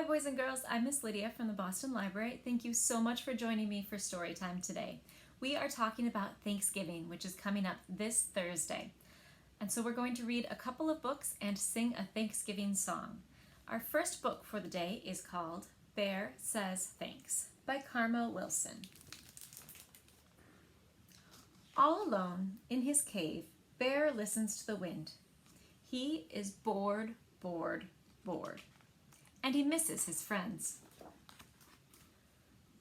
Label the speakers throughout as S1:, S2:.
S1: boys and girls, I'm Miss Lydia from the Boston Library. Thank you so much for joining me for story time today. We are talking about Thanksgiving, which is coming up this Thursday. And so we're going to read a couple of books and sing a Thanksgiving song. Our first book for the day is called Bear Says Thanks by Karel Wilson. All alone in his cave, Bear listens to the wind. He is bored, and he misses his friends.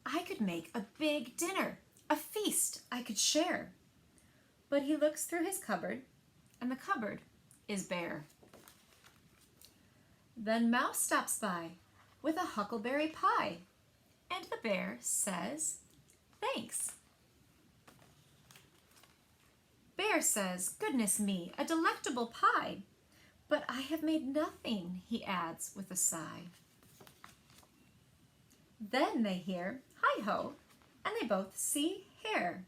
S1: I could make a big dinner, a feast I could share. But he looks through his cupboard, and the cupboard is bare. Then Mouse stops by with a huckleberry pie, and the bear says, "Thanks." Bear says, "Goodness me, a delectable pie. But I have made nothing," he adds with a sigh. Then they hear, "Hi-ho," and they both see Hare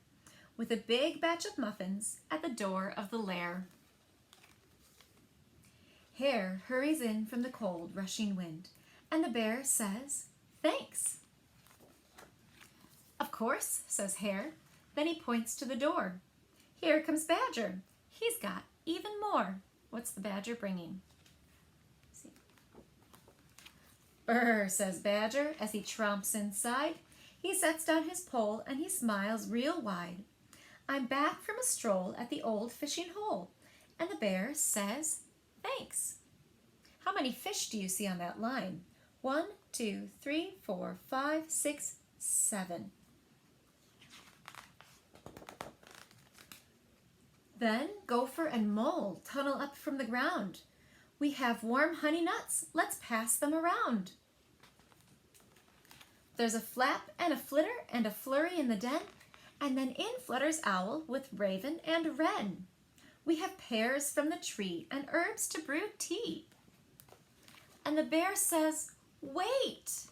S1: with a big batch of muffins at the door of the lair. Hare hurries in from the cold, rushing wind, and the bear says, "Thanks." "Of course," says Hare. Then he points to the door. "Here comes Badger. He's got even more." What's the badger bringing? See. "Brr," says Badger as he tromps inside. He sets down his pole and he smiles real wide. "I'm back from a stroll at the old fishing hole." And the bear says, "Thanks." How many fish do you see on that line? 1, 2, 3, 4, 5, 6, 7. Then Gopher and Mole tunnel up from the ground. "We have warm honey nuts, let's pass them around." There's a flap and a flitter and a flurry in the den, and then in flutters Owl with Raven and Wren. "We have pears from the tree and herbs to brew tea." And the bear says, "Wait."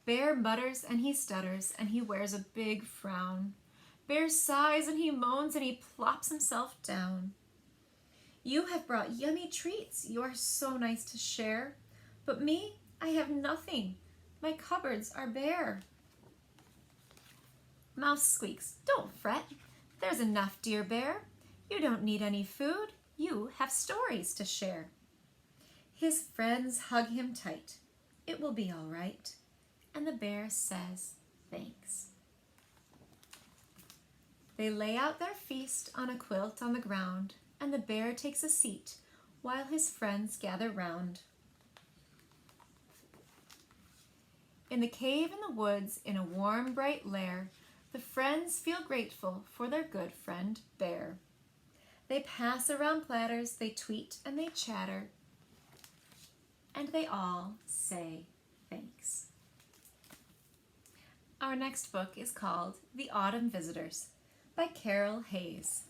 S1: Bear mutters and he stutters and he wears a big frown. Bear sighs and he moans and he plops himself down. "You have brought yummy treats, you are so nice to share. But me, I have nothing, my cupboards are bare." Mouse squeaks, "Don't fret, there's enough, dear bear. You don't need any food, you have stories to share." His friends hug him tight. It will be all right. And the bear says, "Thanks." They lay out their feast on a quilt on the ground, and the bear takes a seat while his friends gather round. In the cave in the woods, in a warm, bright lair, the friends feel grateful for their good friend Bear. They pass around platters, they tweet and they chatter, and they all say thanks. Our next book is called The Autumn Visitors by Karel Hayes.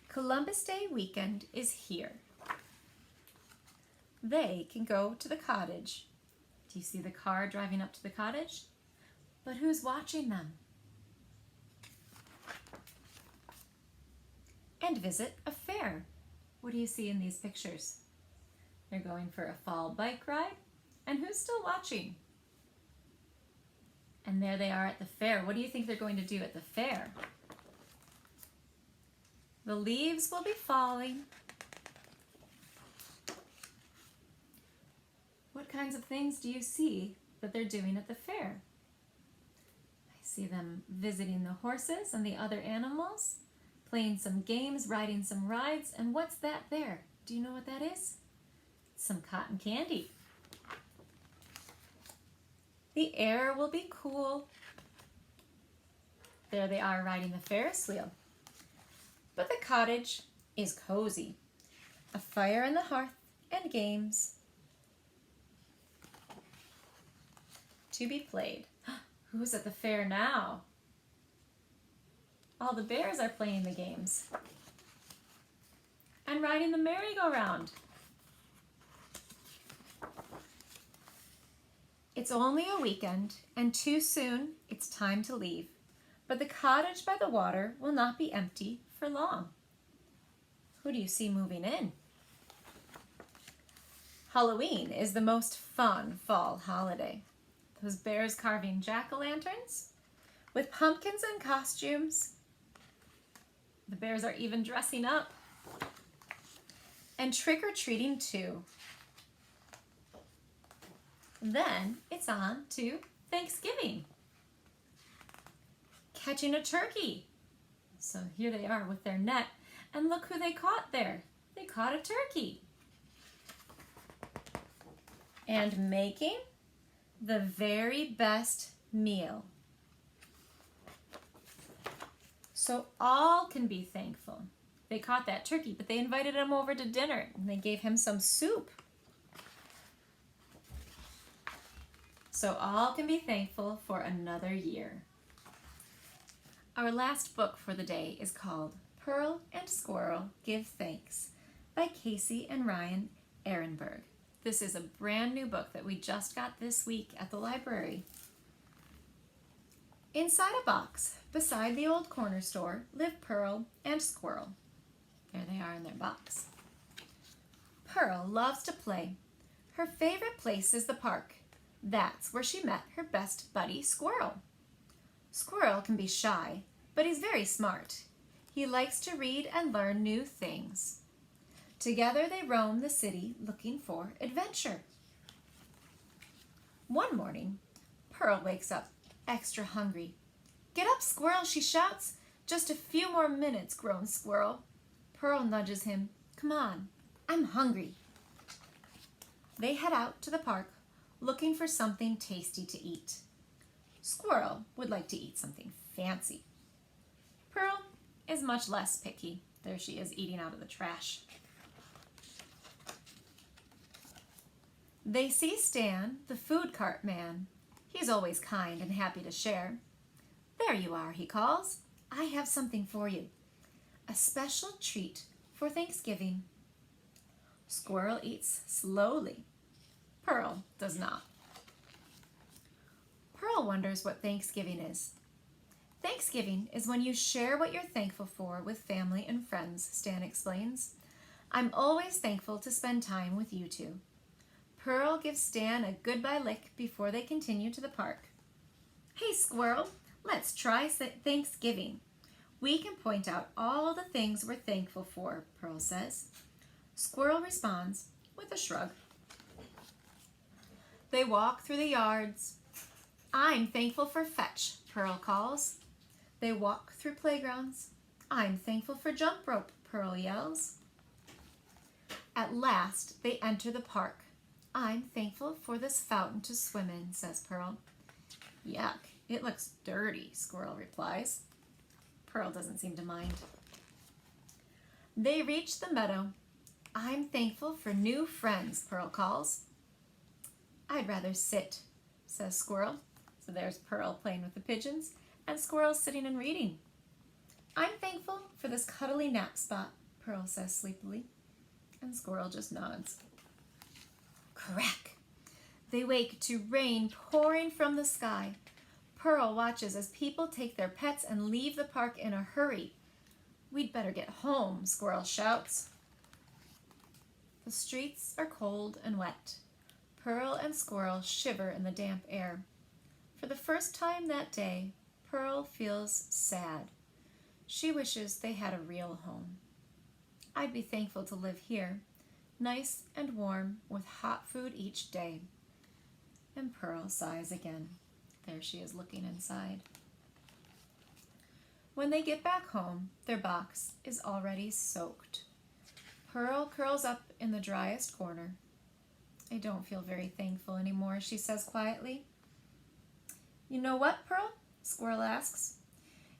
S1: Columbus Day weekend is here. They can go to the cottage. Do you see the car driving up to the cottage? But who's watching them? And visit a fair. What do you see in these pictures? They're going for a fall bike ride. And who's still watching? And there they are at the fair. What do you think they're going to do at the fair? The leaves will be falling. What kinds of things do you see that they're doing at the fair? I see them visiting the horses and the other animals, playing some games, riding some rides, and what's that there? Do you know what that is? Some cotton candy. The air will be cool. There they are riding the Ferris wheel. But the cottage is cozy. A fire in the hearth and games to be played. Who's at the fair now? All the bears are playing the games and riding the merry-go-round. It's only a weekend, and too soon it's time to leave. But the cottage by the water will not be empty for long. Who do you see moving in? Halloween is the most fun fall holiday. Those bears carving jack-o'-lanterns with pumpkins and costumes. The bears are even dressing up. And trick-or-treating too. Then it's on to Thanksgiving. Catching a turkey. So here they are with their net, and look who they caught there. They caught a turkey. And making the very best meal. So all can be thankful. They caught that turkey, but they invited him over to dinner, and they gave him some soup. So all can be thankful for another year. Our last book for the day is called Pearl and Squirrel Give Thanks by Cassie and Ryan Ehrenberg. This is a brand new book that we just got this week at the library. Inside a box, beside the old corner store, live Pearl and Squirrel. There they are in their box. Pearl loves to play. Her favorite place is the park. That's where she met her best buddy, Squirrel. Squirrel can be shy, but he's very smart. He likes to read and learn new things. Together they roam the city looking for adventure. One morning, Pearl wakes up extra hungry. "Get up, Squirrel," she shouts. "Just a few more minutes," groans Squirrel. Pearl nudges him. "Come on, I'm hungry." They head out to the park looking for something tasty to eat. Squirrel would like to eat something fancy. Pearl is much less picky. There she is eating out of the trash. They see Stan, the food cart man. He's always kind and happy to share. "There you are," he calls. "I have something for you. A special treat for Thanksgiving." Squirrel eats slowly. Pearl does not. Pearl wonders what Thanksgiving is. Thanksgiving is when you share what you're thankful for with family and friends, Stan explains. "I'm always thankful to spend time with you two." Pearl gives Stan a goodbye lick before they continue to the park. "Hey, Squirrel, let's try Thanksgiving. We can point out all the things we're thankful for," Pearl says. Squirrel responds with a shrug. They walk through the yards. "I'm thankful for fetch," Pearl calls. They walk through playgrounds. "I'm thankful for jump rope," Pearl yells. At last, they enter the park. "I'm thankful for this fountain to swim in," says Pearl. "Yuck, it looks dirty," Squirrel replies. Pearl doesn't seem to mind. They reach the meadow. "I'm thankful for new friends," Pearl calls. "I'd rather sit," says Squirrel. So there's Pearl playing with the pigeons, and Squirrel sitting and reading. "I'm thankful for this cuddly nap spot," Pearl says sleepily, and Squirrel just nods. Crack! They wake to rain pouring from the sky. Pearl watches as people take their pets and leave the park in a hurry. "We'd better get home," Squirrel shouts. The streets are cold and wet. Pearl and Squirrel shiver in the damp air. For the first time that day, Pearl feels sad. She wishes they had a real home. "I'd be thankful to live here, nice and warm with hot food each day." And Pearl sighs again. There she is looking inside. When they get back home, their box is already soaked. Pearl curls up in the driest corner. "I don't feel very thankful anymore," she says quietly. "You know what, Pearl?" Squirrel asks.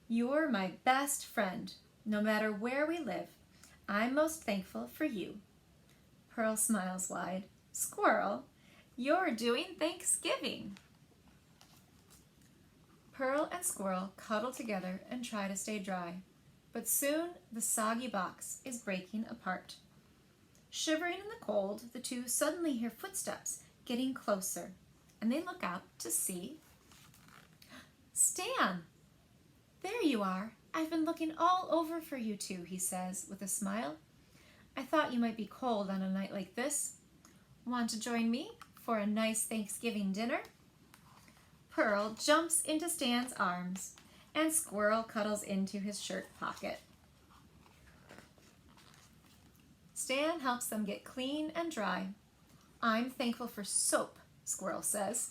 S1: "You're my best friend. No matter where we live, I'm most thankful for you." Pearl smiles wide. "Squirrel, you're doing Thanksgiving." Pearl and Squirrel cuddle together and try to stay dry, but soon the soggy box is breaking apart. Shivering in the cold, the two suddenly hear footsteps getting closer, and they look out to see Stan. "There you are. I've been looking all over for you two," he says with a smile. "I thought you might be cold on a night like this." Want to join me for a nice Thanksgiving dinner? Pearl jumps into Stan's arms, and Squirrel cuddles into his shirt pocket. Stan helps them get clean and dry. I'm thankful for soap, Squirrel says.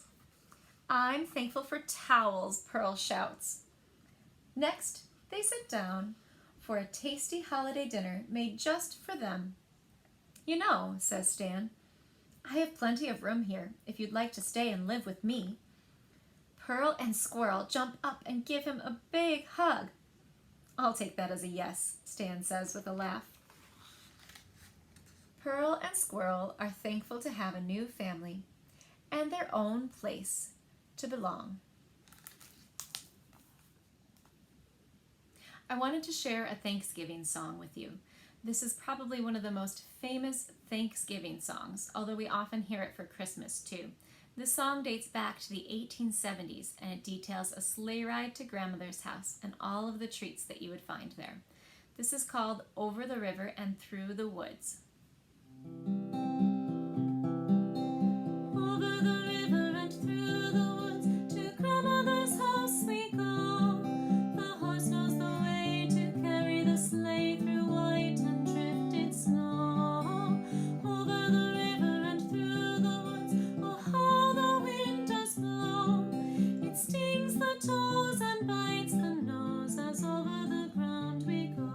S1: I'm thankful for towels, Pearl shouts. Next, they sit down for a tasty holiday dinner made just for them. You know, says Stan, I have plenty of room here if you'd like to stay and live with me. Pearl and Squirrel jump up and give him a big hug. I'll take that as a yes, Stan says with a laugh. Pearl and Squirrel are thankful to have a new family and their own place to belong. I wanted to share a Thanksgiving song with you. This is probably one of the most famous Thanksgiving songs, although we often hear it for Christmas too. This song dates back to the 1870s, and it details a sleigh ride to grandmother's house and all of the treats that you would find there. This is called Over the River and Through the Woods.
S2: Over the river and through the woods, to grandmother's house we go. The horse knows the way to carry the sleigh through white and drifted snow. Over the river and through the woods, oh how the wind does blow. It stings the toes and bites the nose as over the ground we go.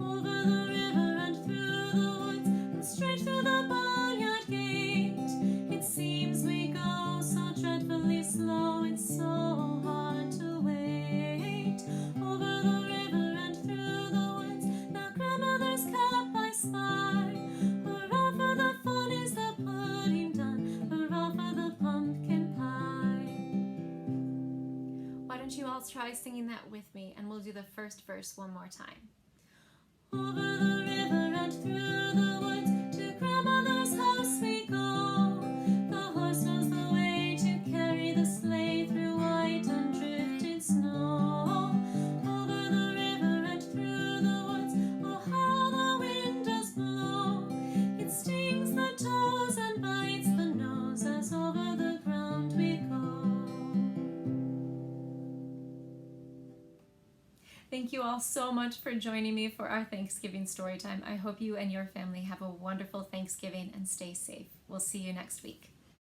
S2: Over the river and through the woods, and straight through the barnyard gate. It seems we go so dreadfully slow, it's so hard to wait. Over the river and through the woods, now grandmother's cap I spy. Hurrah for the fun, is the pudding done? Hurrah for the pumpkin pie.
S1: Why don't you all try singing that with me, and we'll do the first verse one more time.
S2: Over the river and through the woods, to grandmother's house we go. The horse knows the way to carry the sleigh through white and drifted snow. Over the river and through the woods, oh how the wind does blow. It stings the toes and bites the nose as over the ground we go.
S1: Thank you all so much for joining me for our Thanksgiving story time. I hope you and your family have a wonderful Thanksgiving and stay safe. We'll see you next week.